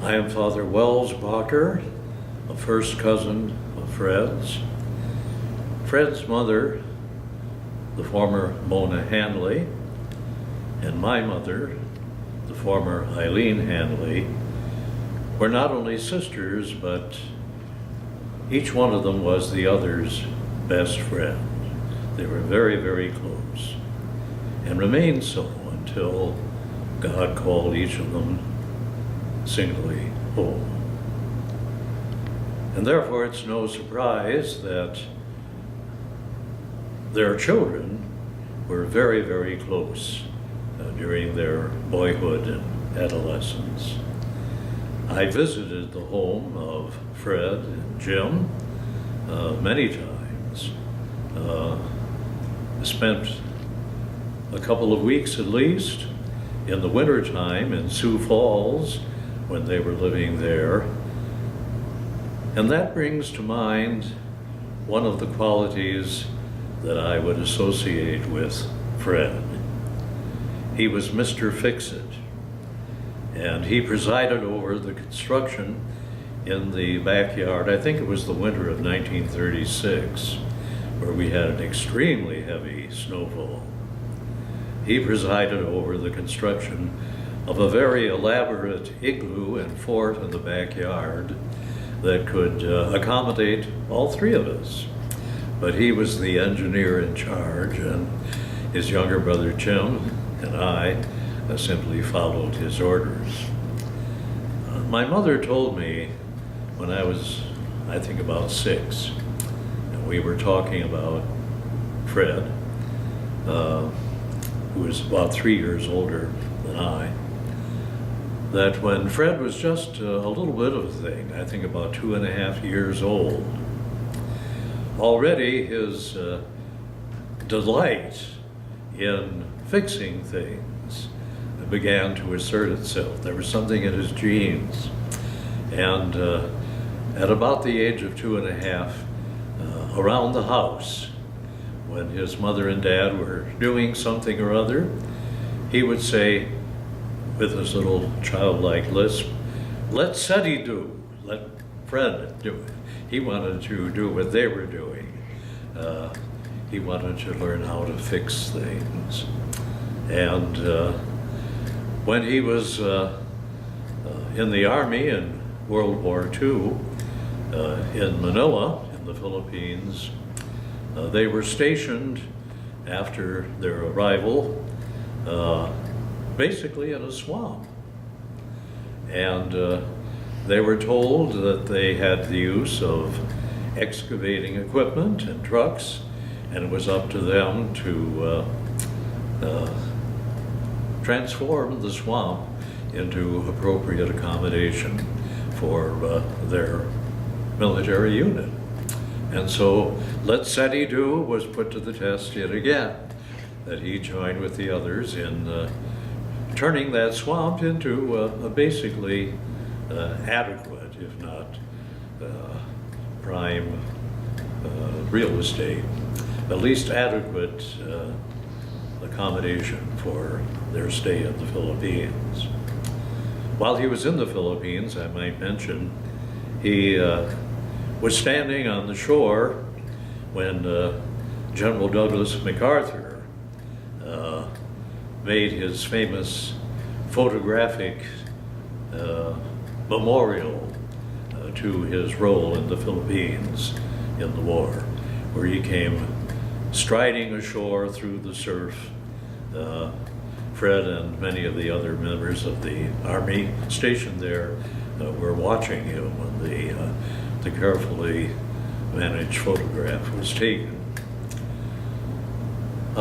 I am Father Wells Bacher, a first cousin of Fred's. Fred's mother, the former Mona Hanley, and my mother, the former Eileen Hanley, were not only sisters, but each one of them was the other's best friend. They were very, very close, and remained so until God called each of them singly home. And therefore it's no surprise that their children were very, very close during their boyhood and adolescence. I visited the home of Fred and Jim many times. Spent a couple of weeks at least in the wintertime in Sioux Falls when they were living there. And that brings to mind one of the qualities that I would associate with Fred. He was Mr. Fix-It, and he presided over the construction in the backyard. I think it was the winter of 1936, where we had an extremely heavy snowfall. He presided over the construction of a very elaborate igloo and fort in the backyard that could accommodate all three of us. But he was the engineer in charge, and his younger brother Jim and I simply followed his orders. My mother told me when I was, I think, about 6, and we were talking about Fred, who was about 3 years older than I, that when Fred was just a little bit of a thing, I think about 2.5 years old, already his delight in fixing things began to assert itself. There was something in his genes. And at about the age of 2.5, around the house, when his mother and dad were doing something or other, he would say, with his little childlike lisp, "Let Seti do, let Fred do it." He wanted to do what they were doing. He wanted to learn how to fix things. And when he was in the Army in World War II, in Manila, in the Philippines, they were stationed after their arrival basically in a swamp. And they were told that they had the use of excavating equipment and trucks, and it was up to them to transform the swamp into appropriate accommodation for their military unit. And so Let Seti Do was put to the test yet again, that he joined with the others in turning that swamp into basically adequate, if not prime real estate, at least adequate accommodation for their stay in the Philippines. While he was in the Philippines, I might mention, he was standing on the shore when General Douglas MacArthur made his famous photographic memorial to his role in the Philippines in the war, where he came striding ashore through the surf. Fred and many of the other members of the Army stationed there were watching him when the carefully managed photograph was taken.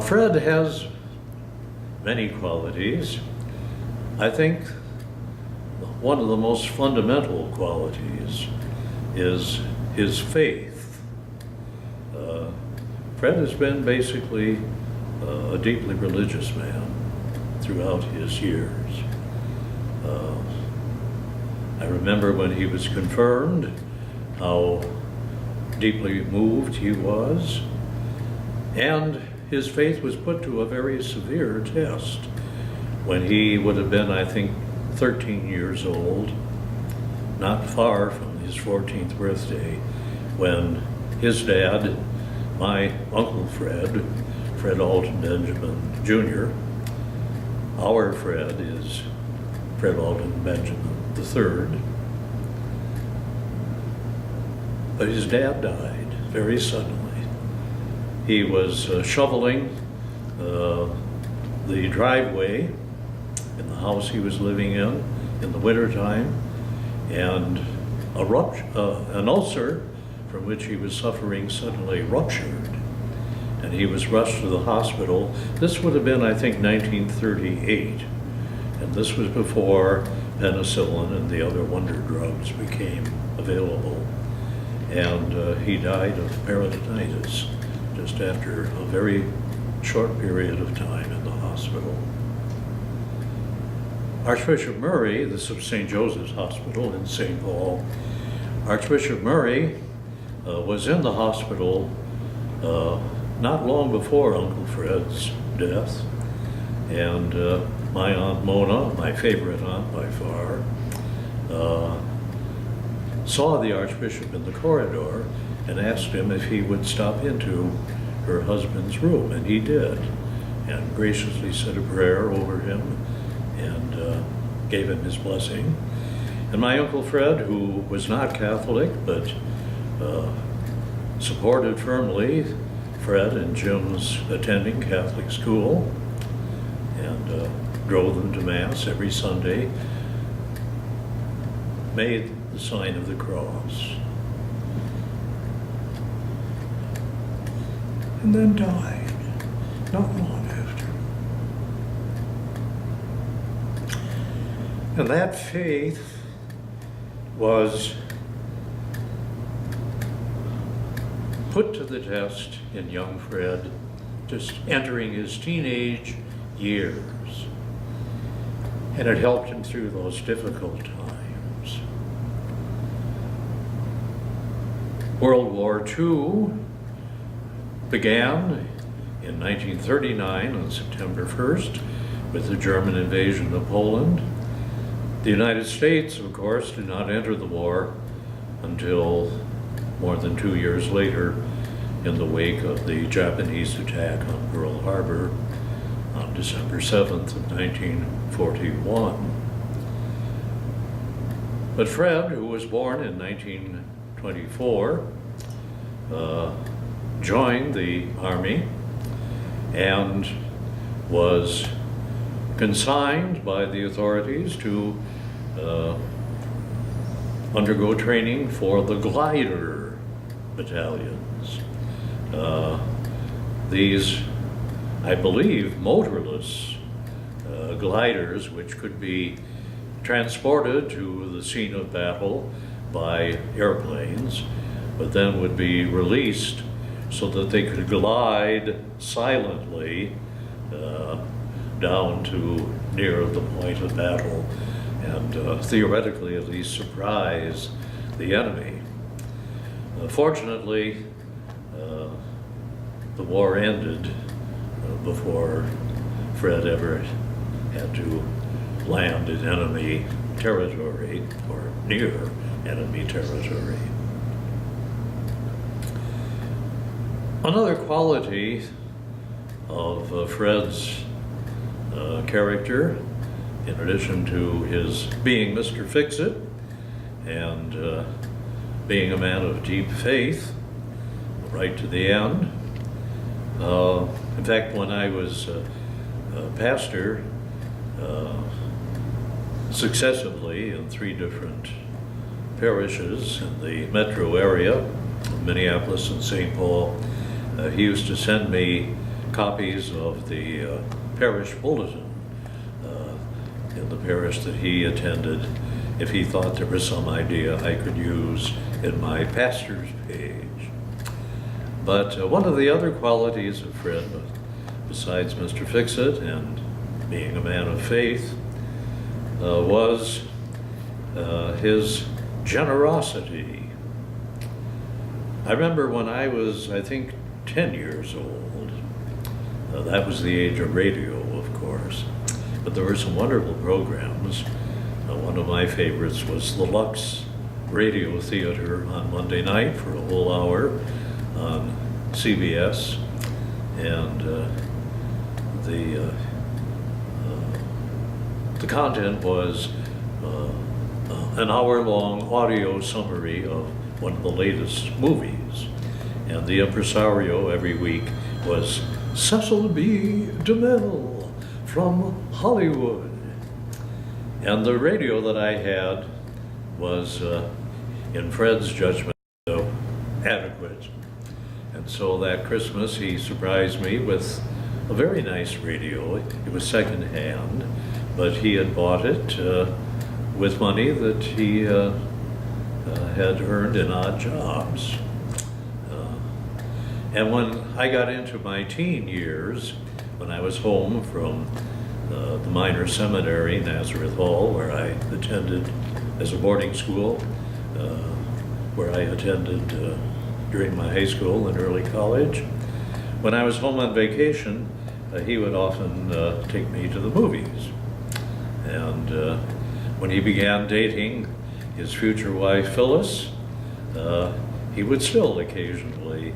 Fred has many qualities. I think one of the most fundamental qualities is his faith. Fred has been basically a deeply religious man throughout his years. I remember when he was confirmed how deeply moved he was, and his faith was put to a very severe test when he would have been, I think, 13 years old. not far from his 14th birthday, when his dad, my Uncle Fred, Fred Alton Benjamin Jr., our Fred is Fred Alton Benjamin III, but his dad died very suddenly. He was shoveling the driveway in the house he was living in the wintertime, and an ulcer from which he was suffering suddenly ruptured, and he was rushed to the hospital. This would have been, I think, 1938, and this was before penicillin and the other wonder drugs became available. And he died of peritonitis just after a very short period of time in the hospital. Archbishop Murray, this is St. Joseph's Hospital in St. Paul. Archbishop Murray was in the hospital not long before Uncle Fred's death, and my Aunt Mona, my favorite aunt by far, saw the Archbishop in the corridor and asked him if he would stop into her husband's room, and he did, and graciously said a prayer over him and gave him his blessing. And my Uncle Fred, who was not Catholic, but supported firmly Fred and Jim's attending Catholic school, and drove them to Mass every Sunday, made the sign of the cross, and then died not long after. And that faith was put to the test in young Fred, just entering his teenage years, and it helped him through those difficult times. World War II began in 1939 on September 1st with the German invasion of Poland. The United States, of course, did not enter the war until more than 2 years later, in the wake of the Japanese attack on Pearl Harbor on December 7th of 1941. But Fred, who was born in 1924, joined the Army and was consigned by the authorities to undergo training for the glider battalions. These, I believe, motorless gliders, which could be transported to the scene of battle by airplanes, but then would be released so that they could glide silently down to near the point of battle and theoretically at least surprise the enemy. Fortunately, the war ended before Fred ever had to land in enemy territory or near enemy territory. Another quality of Fred's character, in addition to his being Mr. Fix-It and being a man of deep faith, right to the end. In fact, when I was a pastor successively in 3 different parishes in the metro area of Minneapolis and St. Paul, he used to send me copies of the parish bulletin in the parish that he attended if he thought there was some idea I could use in my pastor's page. But one of the other qualities of Fred, besides Mr. Fix-It and being a man of faith, was his generosity. I remember when I was, I think, 10 years old. That was the age of radio, of course. But there were some wonderful programs. One of my favorites was the Lux radio theater on Monday night for a whole hour on CBS, and the content was an hour-long audio summary of one of the latest movies. And the impresario every week was Cecil B. DeMille from Hollywood. And the radio that I had was, in Fred's judgment, adequate. And so that Christmas he surprised me with a very nice radio. It was secondhand, but he had bought it with money that he had earned in odd jobs. And when I got into my teen years, when I was home from the minor seminary, Nazareth Hall, where I attended as a boarding school, where I attended during my high school and early college, when I was home on vacation, he would often take me to the movies. And when he began dating his future wife, Phyllis, he would still occasionally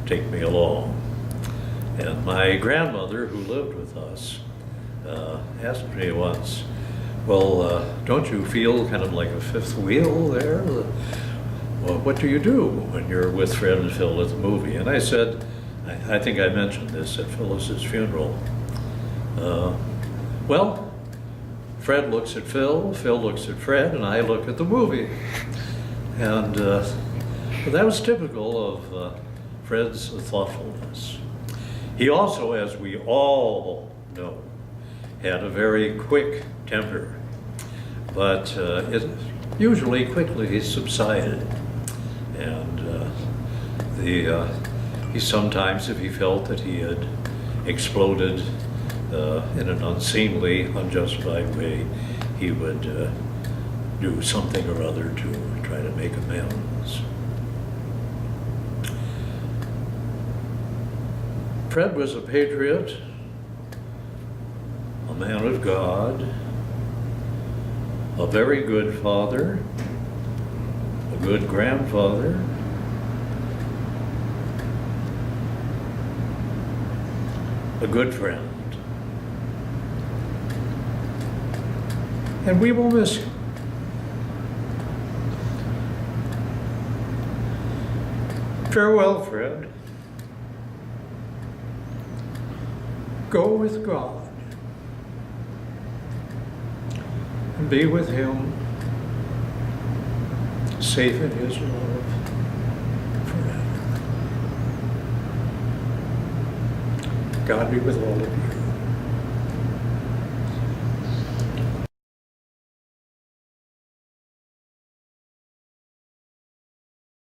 take me along. And my grandmother, who lived with us, asked me once, well, don't you feel kind of like a fifth wheel there? Well, what do you do when you're with Fred and Phil at the movie? And I said, I think I mentioned this at Phyllis's funeral. Well, Fred looks at Phil, Phil looks at Fred, and I look at the movie. And that was typical of Fred's thoughtfulness. He also, as we all know, had a very quick temper, but it usually quickly subsided. And he sometimes, if he felt that he had exploded in an unseemly, unjustified way, he would do something or other to try to make amends. Fred was a patriot, a man of God, a very good father, a good grandfather, a good friend. And we will miss him. Farewell, Fred. Go with God and be with Him, safe in His love forever. God be with all of you.